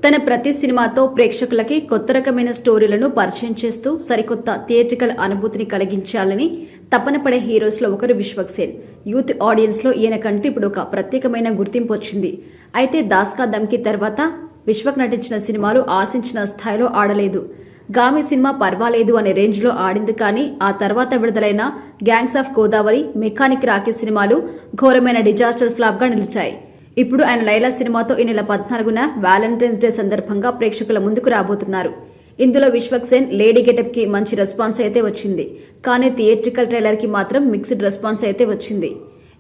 తన ప్రతి సినిమాతో ప్రేక్షకులకి కొత్త రకమైన స్టోరీలను పరిచయం చేస్తూ సరికొత్త థియేట్రికల్ అనుభూతిని కలిగించాలని తపన పడే హీరోస్లో ఒకరు విశ్వక్ సేన్. యూత్ ఆడియన్స్లో ఈయనకంటూ ఇప్పుడు ఒక ప్రత్యేకమైన గుర్తింపు వచ్చింది. అయితే దాస్ కా దమ్కి తర్వాత విశ్వక్ నటించిన సినిమాలు ఆశించిన స్థాయిలో ఆడలేదు. గామి సినిమా పర్వాలేదు అనే రేంజ్లో ఆడింది, కానీ ఆ తర్వాత విడుదలైన gangs of Godavari, mechanic Rocky సినిమాలు ఘోరమైన డిజాస్టర్ ఫ్లాప్గా నిలిచాయి. ఇప్పుడు ఆయన లైలా సినిమాతో ఈ నెల 14న వ్యాలంటైన్స్ డే సందర్భంగా ప్రేక్షకుల ముందుకు రాబోతున్నారు. ఇందులో విశ్వక్ సేన్ లేడీ గెటప్ కి మంచి రెస్పాన్స్ అయితే వచ్చింది, కానీ థియేట్రికల్ ట్రైలర్ కి మాత్రం మిక్స్డ్ రెస్పాన్స్ అయితే వచ్చింది.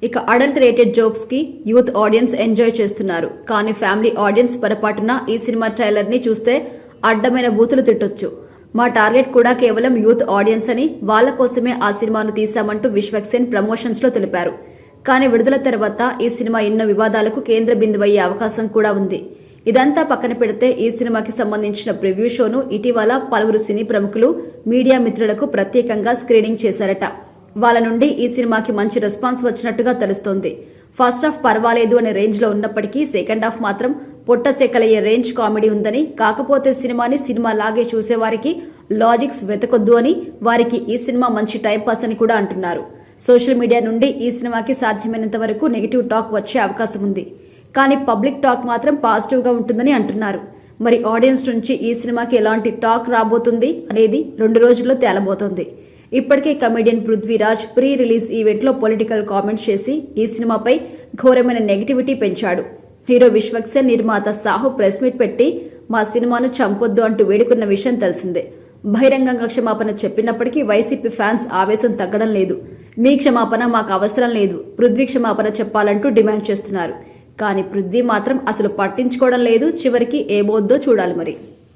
ఇక అడల్ట్ రేటెడ్ జోక్స్ కి యూత్ ఆడియన్స్ ఎంజాయ్ చేస్తున్నారు, కానీ ఫ్యామిలీ ఆడియన్స్ పొరపాటున ఈ సినిమా ట్రైలర్ ని చూస్తే అడ్డమైన బూతులు తిట్టొచ్చు. మా టార్గెట్ కూడా కేవలం యూత్ ఆడియన్స్ అని, వాళ్ల కోసమే ఆ సినిమాను తీశామంటూ విశ్వక్ సేన్ ప్రమోషన్స్ లో తెలిపారు. కానీ విడుదల తర్వాత ఈ సినిమా ఎన్నో వివాదాలకు కేంద్ర బిందువయ్యే అవకాశం కూడా ఉంది. ఇదంతా పక్కన పెడితే ఈ సినిమాకి సంబంధించిన ప్రివ్యూ షోను ఇటీవల పలువురు సినీ ప్రముఖులు మీడియా మిత్రులకు ప్రత్యేకంగా స్క్రీనింగ్ చేశారట. వాళ్ళ నుండి ఈ సినిమాకి మంచి రెస్పాన్స్ వచ్చినట్టుగా తెలుస్తోంది. ఫస్ట్ హాఫ్ పర్వాలేదు అనే రేంజ్ లో ఉన్నప్పటికీ సెకండ్ హాఫ్ మాత్రం పొట్ట చెక్కలయ్యే రేంజ్ కామెడీ ఉందని, కాకపోతే సినిమాని సినిమా లాగే చూసేవారికి లాజిక్స్ వెతకొద్దు అని, వారికి ఈ సినిమా మంచి టైంపాస్ అని కూడా అంటున్నారు. సోషల్ మీడియా నుండి ఈ సినిమాకి సాధ్యమైనంత వరకు నెగిటివ్ టాక్ వచ్చే అవకాశం ఉంది, కానీ పబ్లిక్ టాక్ మాత్రం పాజిటివ్ గా ఉంటుందని అంటున్నారు. మరి ఆడియన్స్ నుంచి ఈ సినిమాకి ఎలాంటి టాక్ రాబోతుంది అనేది 2 రోజుల్లో తేలబోతోంది. ఇప్పటికే comedian Prithviraj pre release event లో పొలిటికల్ కామెంట్స్ చేసి ఈ సినిమాపై ఘోరమైన నెగిటివిటీ పెంచాడు. హీరో విశ్వక్ సేన్ నిర్మాత సాహు ప్రెస్ మీట్ పెట్టి మా సినిమాను చంపొద్దు అంటూ వేడుకున్న విషయం తెలిసిందే. బహిరంగంగా క్షమాపణ చెప్పినప్పటికీ వైసీపీ ఫ్యాన్స్ ఆవేశం తగ్గడం లేదు. మీ క్షమాపణ మాకు అవసరం లేదు, పృథ్వీ క్షమాపణ చెప్పాలంటూ డిమాండ్ చేస్తున్నారు. కానీ పృథ్వీ మాత్రం అసలు పట్టించుకోవడం లేదు. చివరికి ఏమవుద్దో చూడాలి మరి.